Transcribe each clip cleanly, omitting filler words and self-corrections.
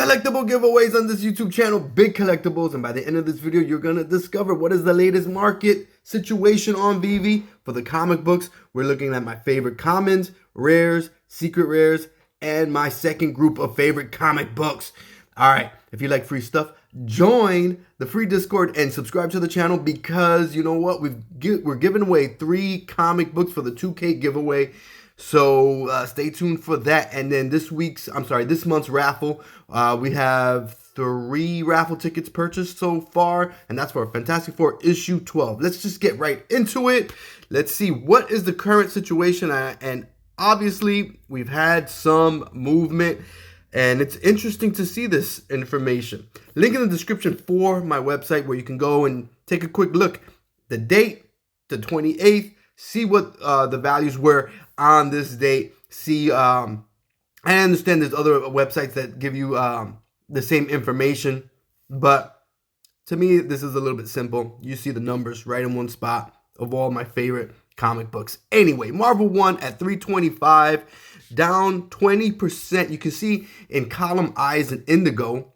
collectible giveaways on this YouTube channel, big collectibles, and by the end of this video, you're gonna discover what is the latest market situation on Veve for the comic books. We're looking at my favorite commons, rares, secret rares, and my second group of favorite comic books. All right, if you like free stuff, join the free Discord and subscribe to the channel because you know what? We're giving away 3 comic books for the 2K giveaway. So stay tuned for that. And then this month's raffle, we have 3 raffle tickets purchased so far, and that's for Fantastic Four issue 12. Let's just get right into it. Let's see what is the current situation, and obviously we've had some movement, and it's interesting to see this information. Link in the description for my website where you can go and take a quick look. The date, the 28th, see what the values were on this date. See, I understand there's other websites that give you the same information, but to me, this is a little bit simple. You see the numbers right in one spot of all my favorite comic books. Anyway, Marvel 1 at 325, down 20%. You can see in column I is an indigo.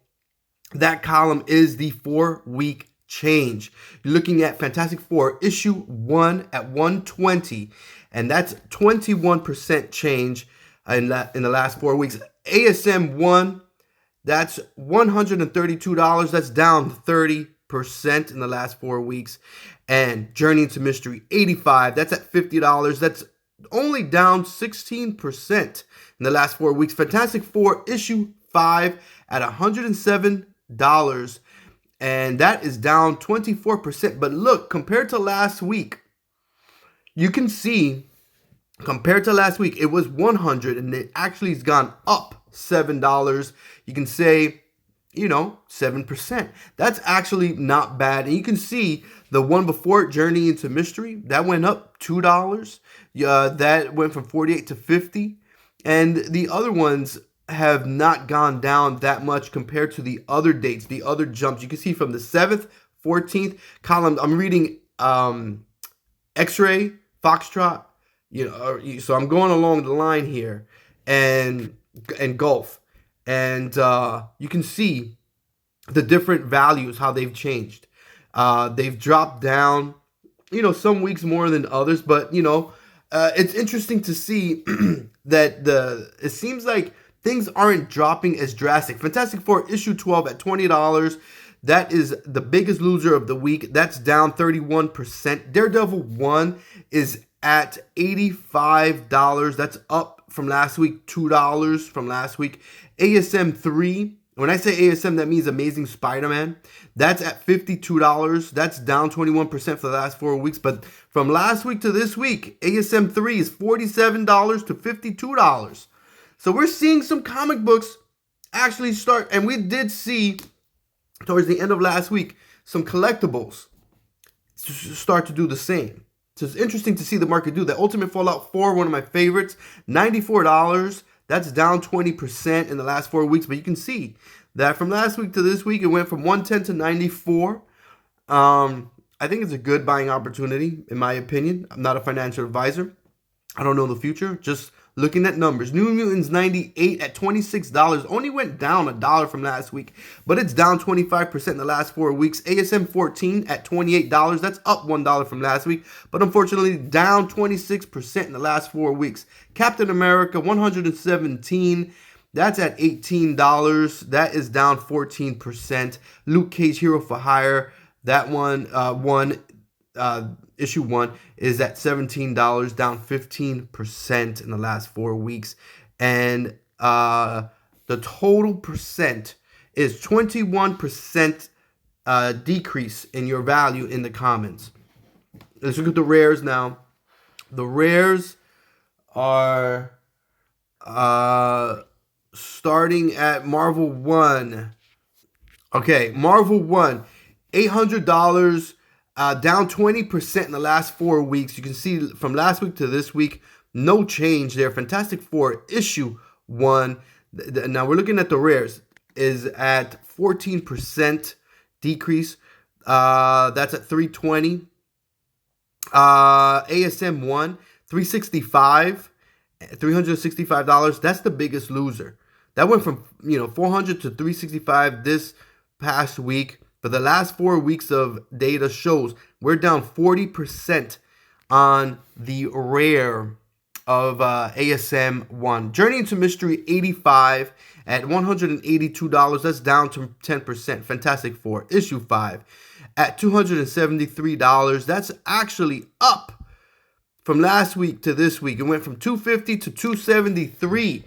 That column is the 4-week change. You're looking at Fantastic Four issue 1 at 120, and that's 21% change in the last 4 weeks. ASM 1, that's $132. That's down 30% in the last 4 weeks. And Journey into Mystery 85, that's at $50. That's only down 16% in the last 4 weeks. Fantastic Four issue 5 at $107. And that is down 24%. But look, compared to last week, you can see, compared to last week, it was $100, and it actually has gone up $7. You can say, 7%. That's actually not bad. And you can see the one before it, Journey into Mystery, that went up $2. That went from 48 to 50. And the other ones have not gone down that much compared to the other dates, the other jumps. You can see from the 7th, 14th column, I'm reading X-Ray, Foxtrot, so I'm going along the line here, and Gulf. And you can see the different values, how they've changed. They've dropped down, some weeks more than others, but, it's interesting to see that it seems like things aren't dropping as drastic. Fantastic Four issue 12 at $20. That is the biggest loser of the week. That's down 31%. Daredevil 1 is at $85. That's up from last week, $2 from last week. ASM 3, when I say ASM, that means Amazing Spider-Man. That's at $52. That's down 21% for the last 4 weeks. But from last week to this week, ASM 3 is $47 to $52. So we're seeing some comic books actually start, and we did see towards the end of last week some collectibles start to do the same. So it's interesting to see the market do that. Ultimate Fallout 4, one of my favorites, $94. That's down 20% in the last 4 weeks, but you can see that from last week to this week, it went from 110 to 94. I think it's a good buying opportunity, in my opinion. I'm not a financial advisor. I don't know the future, just looking at numbers. New Mutants 98 at $26. Only went down $1 from last week, but it's down 25% in the last 4 weeks. ASM 14 at $28. That's up $1 from last week, but unfortunately down 26% in the last 4 weeks. Captain America 117. That's at $18. That is down 14%. Luke Cage Hero for Hire. That one, issue 1 is at $17, down 15% in the last 4 weeks. And the total percent is 21% decrease in your value in the commons. Let's look at the rares now. The rares are starting at Marvel 1. Okay, Marvel 1, $800. Down 20% in the last 4 weeks. You can see from last week to this week, no change there. Fantastic Four issue 1. Now we're looking at the rares. Is at 14% decrease. That's at 320. ASM 1, $365. $365. That's the biggest loser. That went from 400 to 365 this past week. But the last 4 weeks of data shows we're down 40% on the rare of ASM 1. Journey into Mystery 85 at $182. That's down to 10%. Fantastic Four issue 5 at $273. That's actually up from last week to this week. It went from $250 to $273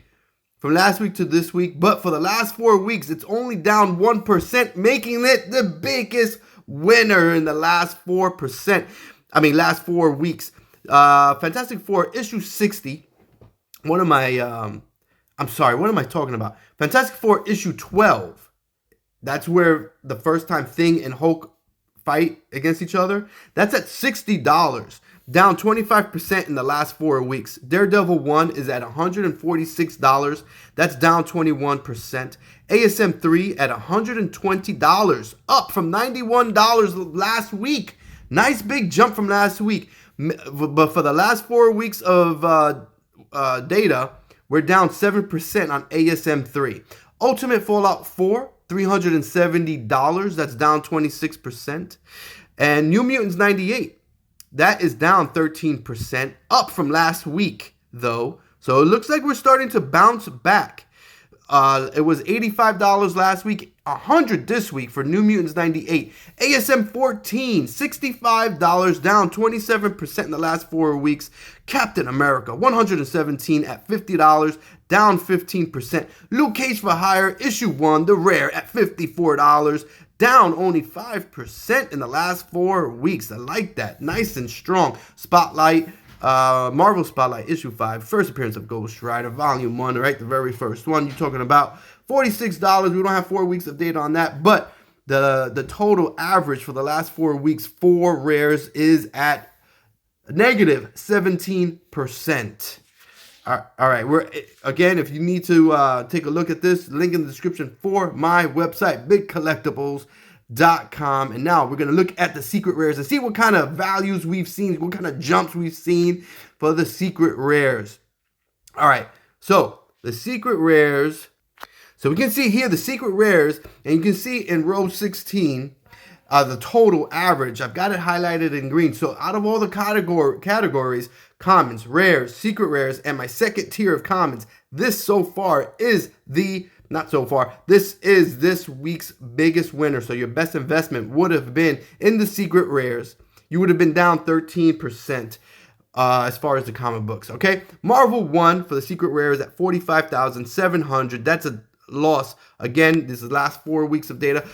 from last week to this week. But for the last 4 weeks, it's only down 1%, making it the biggest winner in the last 4%. Last 4 weeks. Fantastic Four issue 60. What am I talking about? Fantastic Four issue 12. That's where the first time Thing and Hulk fight against each other. That's at $60. Down 25% in the last 4 weeks. Daredevil 1 is at $146. That's down 21%. ASM 3 at $120. Up from $91 last week. Nice big jump from last week. But for the last 4 weeks of data, we're down 7% on ASM 3. Ultimate Fallout 4, $370. That's down 26%. And New Mutants 98. That is down 13%, up from last week, though. So it looks like we're starting to bounce back. It was $85 last week, $100 this week for New Mutants 98. ASM 14, $65, down 27% in the last 4 weeks. Captain America, $117 at $50, down 15%. Luke Cage for Hire, issue 1, the rare at $54. Down only 5% in the last 4 weeks. I like that. Nice and strong. Spotlight, Marvel Spotlight, issue 5. First appearance of Ghost Rider, volume 1, right? The very first one. You're talking about $46. We don't have 4 weeks of data on that, but the total average for the last 4 weeks for rares is at negative 17%. All right, again, if you need to take a look at this, link in the description for my website, bigcollectibles.com. And now we're going to look at the secret rares and see what kind of values we've seen, what kind of jumps we've seen for the secret rares. All right, so the secret rares. So we can see here the secret rares, and you can see in row 16, the total average. I've got it highlighted in green. So out of all the categories, commons, rares, secret rares, and my second tier of commons, this is this week's biggest winner. So your best investment would have been in the secret rares. You would have been down 13% as far as the comic books, okay? Marvel 1 for the secret rares at $45,700. That's a loss. Again, this is the last 4 weeks of data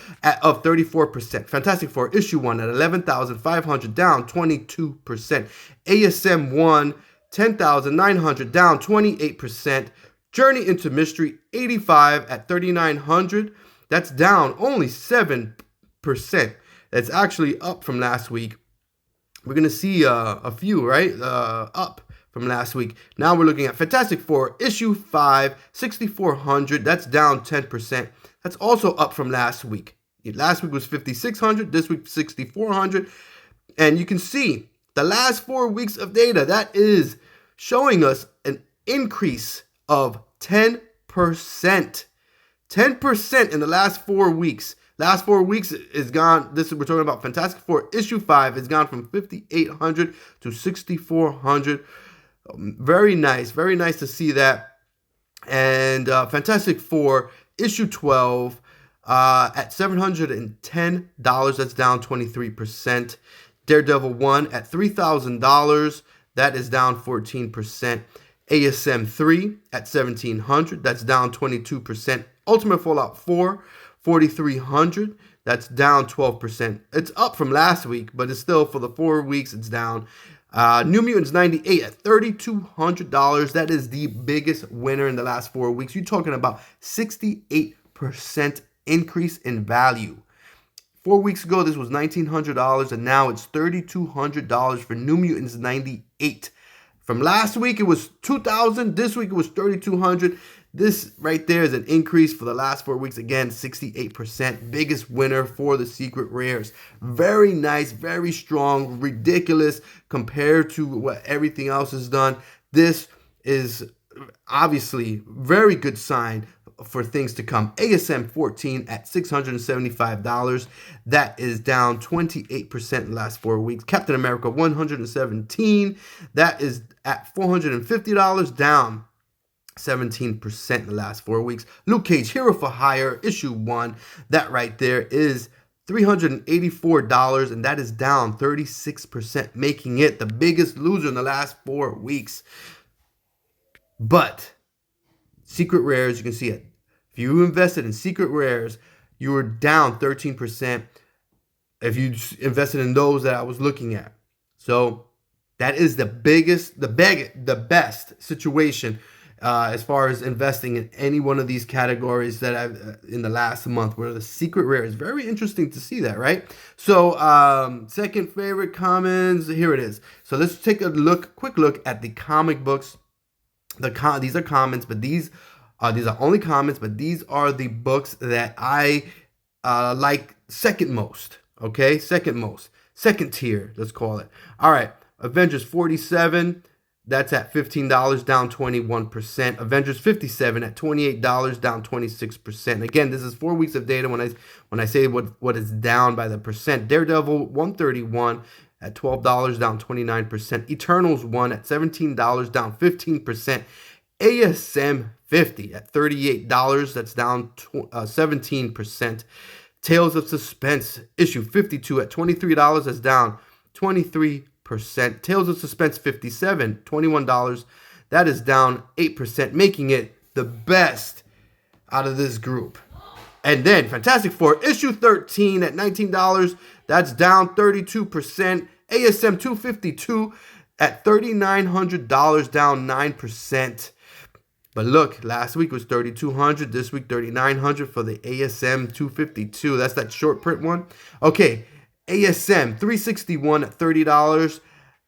of 34%. Fantastic Four issue 1 at $11,500, down 22%. ASM 1, $10,900, down 28%. Journey into Mystery 85 at $3,900. That's down only 7%. That's actually up from last week. We're gonna see a few, right? Up from last week. Now we're looking at Fantastic Four issue 5, $6,400. That's down 10%. That's also up from last week. Last week was $5,600. This week $6,400. And you can see the last 4 weeks of data, that is showing us an increase of 10%. 10% in the last 4 weeks. Last 4 weeks is gone. We're talking about Fantastic Four issue 5. It's gone from $5,800 to $6,400. Very nice to see that. And Fantastic Four issue 12 at $710. That's down 23%. Daredevil 1 at $3,000. That is down 14%. ASM 3 at $1,700. That's down 22%. Ultimate Fallout 4, $4,300. That's down 12%. It's up from last week, but it's still, for the 4 weeks, it's down. New Mutants 98 at $3,200. That is the biggest winner in the last 4 weeks. You're talking about 68% increase in value. 4 weeks ago, this was $1,900, and now it's $3,200 for New Mutants 98. From last week, it was $2,000. This week, it was $3,200. This right there is an increase for the last 4 weeks. Again, 68%. Biggest winner for the secret rares. Very nice, very strong, ridiculous compared to what everything else has done. This is obviously very good sign for things to come. ASM 14 at $675. That is down 28% in the last 4 weeks. Captain America 117. That is at $450, down 17% in the last 4 weeks. Luke Cage Hero for Hire issue 1. That right there is $384, and that is down 36%, making it the biggest loser in the last 4 weeks. But Secret Rares, you can see it. If you invested in Secret Rares, you were down 13% if you invested in those that I was looking at. So that is the best situation as far as investing in any one of these categories that I've in the last month, where the Secret Rare is very interesting to see that, right? So second favorite commons, here it is. So let's take a quick look at the comic books. These are commons, but these are only commons, but these are the books that I like second most. Okay, second tier, let's call it. All right, Avengers 47. That's at $15, down 21%. Avengers 57 at $28, down 26%. Again, this is 4 weeks of data when I say what is down by the percent. Daredevil 131 at $12, down 29%. Eternals 1 at $17, down 15%. ASM 50 at $38, that's down 17%. Tales of Suspense issue 52 at $23, that's down 23%. Tales of Suspense 57, $21. That is down 8%, making it the best out of this group. And then Fantastic Four issue 13 at $19. That's down 32%. ASM 252 at $3,900, down 9%. But look, last week was $3,200. This week $3,900 for the ASM 252. That's that short print one. Okay. ASM 361 at $30.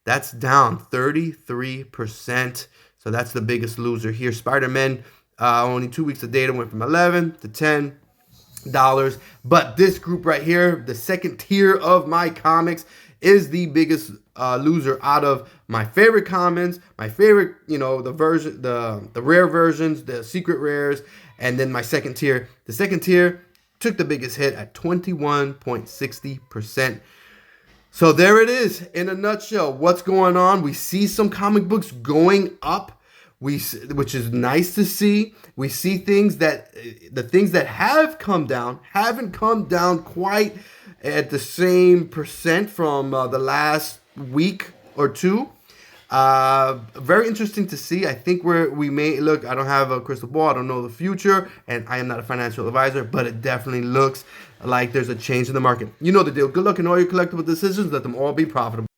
That's down 33%. So that's the biggest loser here. Spider-Man, only 2 weeks of data, went from $11 to $10. But this group right here, the second tier of my comics, is the biggest loser out of my favorite commons, my favorite, the rare versions, the secret rares, and then my second tier. The second tier took the biggest hit at 21.60%. So there it is in a nutshell. What's going on? We see some comic books going up, which is nice to see. We see the things that have come down haven't come down quite at the same percent from the last week or two. Very interesting to see. I think we may look. I don't have a crystal ball. I don't know the future, and I am not a financial advisor, but it definitely looks like there's a change in the market. You know the deal. Good luck in all your collectible decisions. Let them all be profitable.